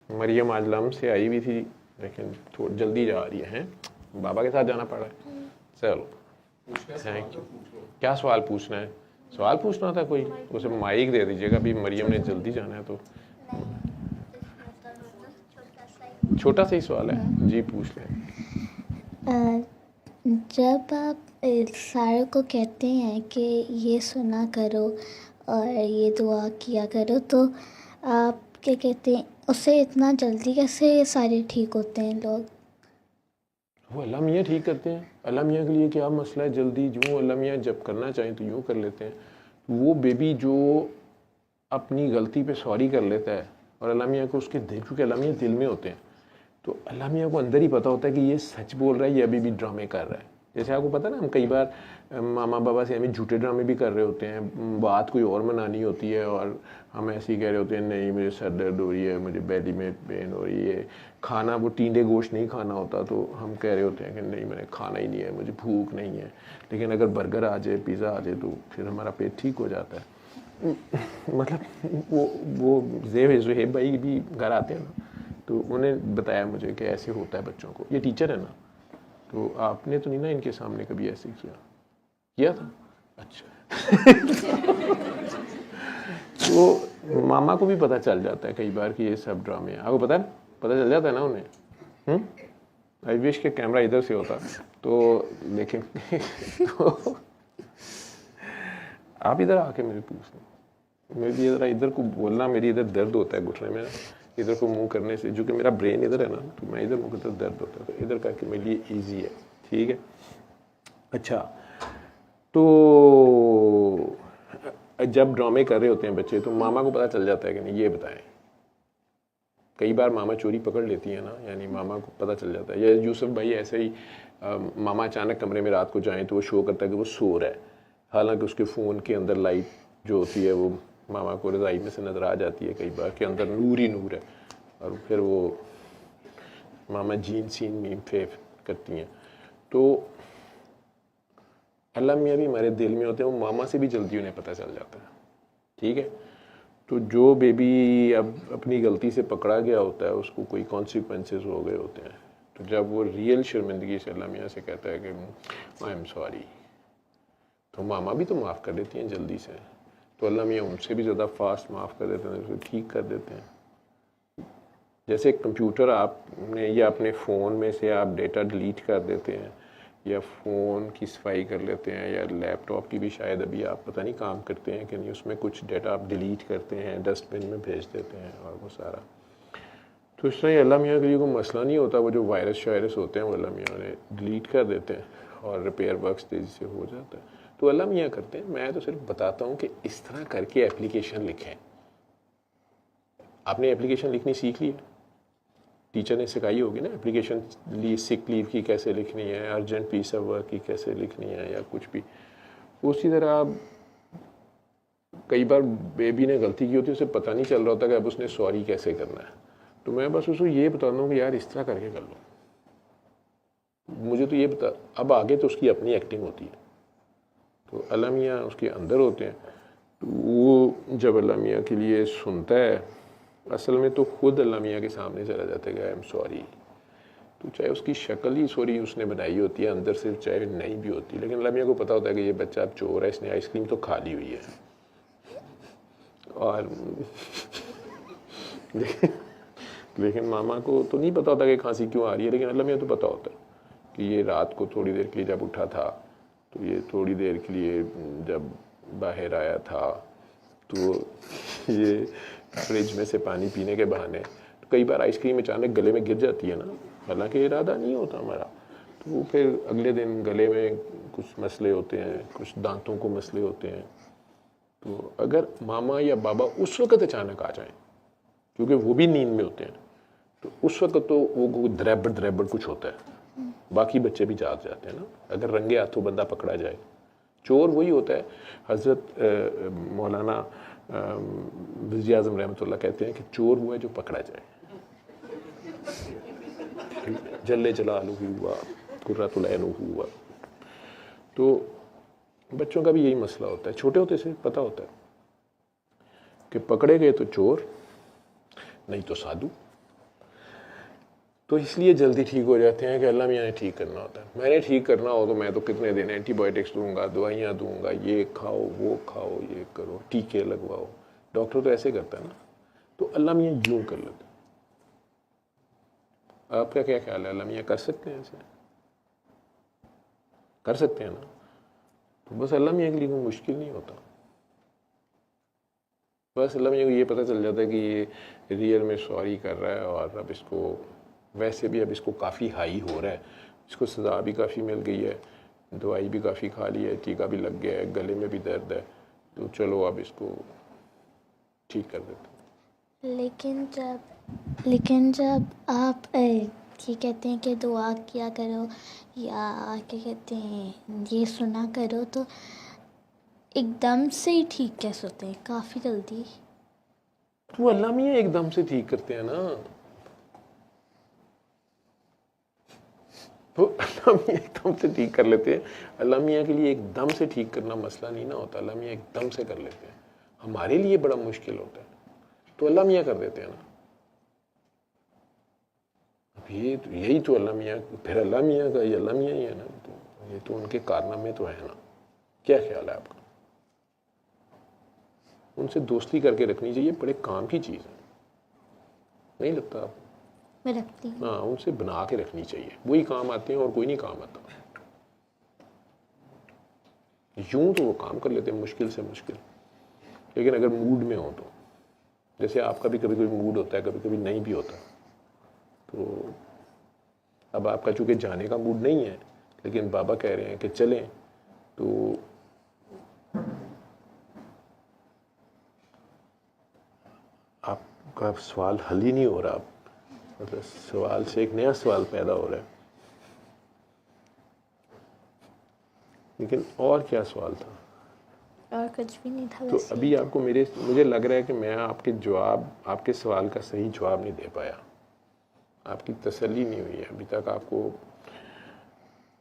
مریم آج لم سے آئی ہوئی تھی لیکن تھوڑی جلدی جا رہی ہے، بابا کے ساتھ جانا پڑ رہا ہے. چلو تھینک یو. کیا سوال پوچھنا ہے؟ سوال پوچھنا تھا کوئی؟ اسے مائک دے دیجیے گا. ابھی مریم نے جلدی جانا ہے تو چھوٹا سا ہی سوال ہے. جی پوچھ لیں. جب آپ سارے کو کہتے ہیں کہ یہ سنا کرو اور یہ دعا کیا کرو تو آپ کیا کہتے ہیں اس سے اتنا جلدی کیسے سارے ٹھیک ہوتے ہیں لوگ؟ وہ اللہ میاں ٹھیک کرتے ہیں. اللہ میاں کے لیے کیا مسئلہ ہے جلدی؟ جو اللہ میاں جب کرنا چاہیں تو یوں کر لیتے ہیں. وہ بیبی جو اپنی غلطی پہ سوری کر لیتا ہے اور اللہ میاں کو اس کے دل، کیونکہ اللہ میاں دل میں ہوتے ہیں تو اللہ میاں کو اندر ہی پتہ ہوتا ہے کہ یہ سچ بول رہا ہے، یہ ابھی بھی ڈرامے کر رہا ہے. جیسے آپ کو پتہ نا، ہم کئی بار ماما بابا سے ہمیں جھوٹے ڈرامے بھی کر رہے ہوتے ہیں، بات کوئی اور منانی ہوتی ہے اور ہم ایسے ہی کہہ رہے ہوتے ہیں نہیں مجھے سر درد ہو رہی ہے، مجھے بیلی میں پین ہو رہی ہے. کھانا وہ ٹینڈے گوشت نہیں کھانا ہوتا تو ہم کہہ رہے ہوتے ہیں کہ نہیں میں نے کھانا ہی نہیں ہے، مجھے بھوک نہیں ہے. لیکن اگر برگر آ جائے، پیزا آ جائے تو پھر ہمارا پیٹ ٹھیک ہو جاتا ہے. مطلب وہ زہیب بھائی بھی گھر آتے ہیں نا تو انہیں بتایا مجھے کہ ایسے ہوتا ہے بچوں کو. یہ ٹیچر ہے نا، تو آپ نے تو نہیں نا ان کے سامنے کبھی ایسے کیا تھا؟ اچھا. تو ماما کو بھی پتہ چل جاتا ہے کئی بار کہ یہ سب ڈرامے ہیں. آپ کو پتہ ہے، پتہ چل جاتا ہے نا انہیں. آئی وش کہ کیمرہ ادھر سے ہوتا تو لیکن آپ ادھر آ کے مجھے پوچھ لیں. میری ذرا ادھر کو بولنا، میری ادھر درد ہوتا ہے گھٹنے میں، ادھر کو منہ کرنے سے، جو کہ میرا برین ادھر ہے نا تو میں ادھر منہ کرتا درد ہوتا ہے، تو ادھر کر کے میرے لیے ایزی ہے. ٹھیک ہے. اچھا، تو جب ڈرامے کر رہے ہوتے ہیں بچے تو ماما کو پتہ چل جاتا ہے کہ نہیں. یہ بتائیں، کئی بار ماما چوری پکڑ لیتی ہے نا، یعنی ماما کو پتہ چل جاتا ہے. یا یوسف بھائی ایسے ہی ماما اچانک کمرے میں رات کو جائیں تو وہ شو کرتا ہے کہ وہ سو رہا ہے، حالانکہ اس کے فون کے اندر لائٹ جو ہوتی ہے وہ ماما کو رضائی میں سے نظر آ جاتی ہے کئی بار کہ اندر نور ہی نور ہے، اور پھر وہ ماما جین سین میم فیف کرتی ہیں. تو اللہ میاں بھی ہمارے دل میں ہوتے ہیں، وہ ماما سے بھی جلدی انہیں پتہ چل جاتا ہے. ٹھیک ہے. تو جو بیبی اب اپنی غلطی سے پکڑا گیا ہوتا ہے اس کو کوئی کانسیکوینسز ہو گئے ہوتے ہیں، تو جب وہ ریئل شرمندگی سے اللہ میاں سے کہتا ہے کہ آئی ایم سوری، تو ماما بھی تو معاف کر دیتی ہیں جلدی سے. تو اللہ میاں ان سے بھی زیادہ فاسٹ معاف کر دیتے ہیں، اسے ٹھیک کر دیتے ہیں. جیسے کمپیوٹر آپ نے یا اپنے فون میں سے آپ ڈیٹا ڈیلیٹ کر دیتے ہیں یا فون کی صفائی کر لیتے ہیں، یا لیپ ٹاپ کی بھی شاید ابھی آپ پتہ نہیں کام کرتے ہیں کہ نہیں، اس میں کچھ ڈیٹا آپ ڈیلیٹ کرتے ہیں، ڈسٹ بن میں بھیج دیتے ہیں اور وہ سارا. تو اس طرح اللہ میاں کے لیے کوئی مسئلہ نہیں ہوتا. وہ جو وائرس ہوتے ہیں وہ اللہ میاں نے ڈیلیٹ کر دیتے ہیں اور ریپیئر ورکس تیزی سے ہو جاتا ہے. تو اللہ میاں کرتے ہیں. میں تو صرف بتاتا ہوں کہ اس طرح کر کے اپلیکیشن لکھیں. آپ نے اپلیکیشن لکھنی سیکھ لی ہے، ٹیچر نے سکھائی ہوگی نا اپلیکیشن سک لیو کی کیسے لکھنی ہے، ارجنٹ پیس آف ورک کی کیسے لکھنی ہے، یا کچھ بھی. اسی طرح کئی بار بیبی نے غلطی کی ہوتی ہے، اسے پتہ نہیں چل رہا ہوتا کہ اب اس نے سوری کیسے کرنا ہے. تو میں بس اس کو یہ بتا دوں کہ یار اس طرح کر کے کر لو. مجھے تو یہ بتا، اب آگے تو اس کی اپنی ایکٹنگ ہوتی ہے. تو اللہ میاں اس کے اندر ہوتے ہیں. تو وہ جب اللہ میاں کے لیے سنتا ہے، اصل میں تو خود اللہ میاں کے سامنے چلا جاتا ہے کہ آئی ایم سوری. تو چاہے اس کی شکل ہی سوری اس نے بنائی ہوتی ہے اندر سے، چاہے نہیں بھی ہوتی، لیکن اللہ میاں کو پتہ ہوتا ہے کہ یہ بچہ اب چور ہے، اس نے آئس کریم تو کھا لی ہوئی ہے. اور لیکن ماما کو تو نہیں پتا ہوتا کہ کھانسی کیوں آ رہی ہے، لیکن اللہ میاں تو پتا ہوتا ہے کہ یہ رات کو تھوڑی دیر کے لیے جب اٹھا تھا تو یہ تھوڑی دیر کے لیے جب باہر آیا تھا تو یہ فریج میں سے پانی پینے کے بہانے کئی بار آئس کریم اچانک گلے میں گر جاتی ہے نا، حالانکہ ارادہ نہیں ہوتا ہمارا. تو وہ پھر اگلے دن گلے میں کچھ مسئلے ہوتے ہیں، کچھ دانتوں کو مسئلے ہوتے ہیں. تو اگر ماما یا بابا اس وقت اچانک آ جائیں، کیونکہ وہ بھی نیند میں ہوتے ہیں، تو اس وقت تو وہ دریبڑ کچھ ہوتا ہے، باقی بچے بھی جاگ جاتے ہیں نا. اگر رنگے ہاتھوں بندہ پکڑا جائے، چور وہی ہوتا ہے. حضرت مولانا وزیر اعظم رحمۃ اللہ کہتے ہیں کہ چور وہ ہے جو پکڑا جائے. جل جلالہ ہوا، قرۃ العین ہوا. تو بچوں کا بھی یہی مسئلہ ہوتا ہے، چھوٹے ہوتے سے پتہ ہوتا ہے کہ پکڑے گئے تو چور، نہیں تو سادھو. تو اس لیے جلدی ٹھیک ہو جاتے ہیں کہ اللہ میاں نے ٹھیک کرنا ہوتا ہے. میں نے ٹھیک کرنا ہو تو میں تو کتنے دن اینٹی بایوٹکس دوں گا, دوائیاں دوں گا, یہ کھاؤ وہ کھاؤ, یہ کرو, ٹیکے لگواؤ. ڈاکٹر تو ایسے کرتا ہے نا. تو اللہ میاں یوں کر لیتے ہیں. آپ کا کیا خیال ہے, اللہ میاں کر سکتے ہیں ایسے؟ کر سکتے ہیں نا. تو بس اللہ میاں کے لیے کوئی مشکل نہیں ہوتا. بس اللہ میاں کو یہ پتہ چل جاتا ہے کہ یہ ریئل میں سوری کر رہا ہے, اور اب اس کو ویسے بھی اب اس کو کافی ہائی ہو رہا ہے, اس کو سزا بھی کافی مل گئی ہے, دوائی بھی کافی کھا لی ہے, ٹیکا بھی لگ گیا ہے, گلے میں بھی درد ہے, تو چلو اب اس کو ٹھیک کر دیتے ہیں. لیکن جب آپ یہ کہتے ہیں کہ دعا کیا کرو یا کیا کہتے ہیں یہ سنا کرو, تو ایک دم سے ہی ٹھیک کیسے ہوتے ہیں کافی جلدی؟ تو اللہ میاں ایک دم سے ٹھیک کرتے ہیں نا. تو اللہ میاں ایک دم سے ٹھیک کر لیتے ہیں. اللہ میاں کے لیے ایک دم سے ٹھیک کرنا مسئلہ نہیں نا ہوتا. اللہ میاں ایک دم سے کر لیتے ہیں. ہمارے لیے بڑا مشکل ہوتا ہے, تو اللہ میاں کر دیتے ہیں نا. اب یہی تو اللہ میاں, پھر اللہ میاں کا یہ اللہ میاں ہی ہے نا. تو یہ تو ان کے کارنامے تو ہے نا. کیا خیال ہے آپ کا؟ ان سے دوستی کر کے رکھنی چاہیے, بڑے کام کی چیز ہے, نہیں لگتا آپ؟ میں رکھتی ہوں. ہاں, ان سے بنا کے رکھنی چاہیے. وہی کام آتے ہیں اور کوئی نہیں کام آتا. یوں تو وہ کام کر لیتے ہیں مشکل سے مشکل, لیکن اگر موڈ میں ہو تو, جیسے آپ کا بھی کبھی کبھی موڈ ہوتا ہے, کبھی کبھی نہیں بھی ہوتا. تو اب آپ کا چونکہ جانے کا موڈ نہیں ہے, لیکن بابا کہہ رہے ہیں کہ چلیں, تو آپ کا سوال حل ہی نہیں ہو رہا. مطلب سوال سے ایک نیا سوال پیدا ہو رہا ہے. لیکن اور کیا سوال تھا؟ اور کچھ بھی نہیں تھا. تو ابھی آپ کو مجھے لگ رہا ہے کہ میں آپ کے سوال کا صحیح جواب نہیں دے پایا. آپ کی تسلی نہیں ہوئی ہے ابھی تک. آپ کو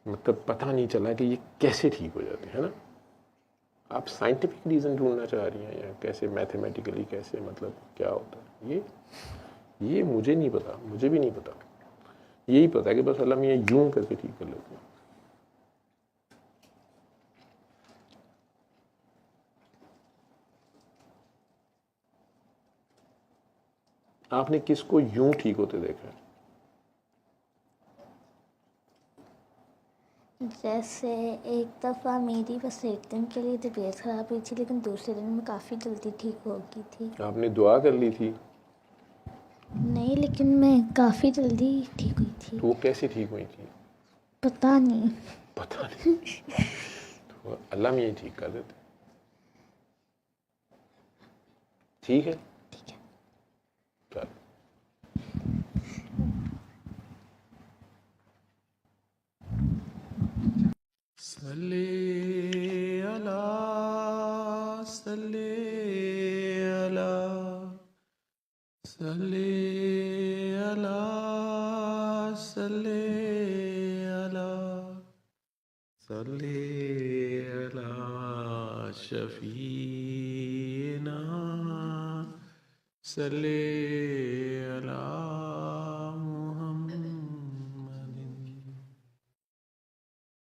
مطلب پتہ نہیں چلا کہ یہ کیسے ٹھیک ہو جاتے ہیں نا. آپ سائنٹیفک ریزن ڈھونڈنا چاہ رہی ہیں, یا کیسے میتھمیٹیکلی کیسے, مطلب کیا ہوتا ہے یہ مجھے نہیں پتا, مجھے بھی نہیں پتا. یہی پتا ہے کہ بس اللہ میاں یوں کر کے ٹھیک کر لیتے ہیں. آپ نے کس کو یوں ٹھیک ہوتے دیکھا ہے؟ جیسے ایک دفعہ میری بس ایک دن کے لیے طبیعت خراب ہوئی تھی, لیکن دوسرے دن میں کافی جلدی ٹھیک ہو گئی تھی. آپ نے دعا کر لی تھی؟ نہیں, لیکن میں کافی جلدی ٹھیک ہوئی تھی. تو وہ کیسے ٹھیک ہوئی تھی؟ پتہ نہیں. پتہ نہیں. تو اللہ میاں ٹھیک کر دیتے. ٹھیک ہے, ٹھیک ہے. چل. صلی اللہ صلی اللہ صلی اللہ صلی اللہ صلی اللہ شفیعنا صلی اللہ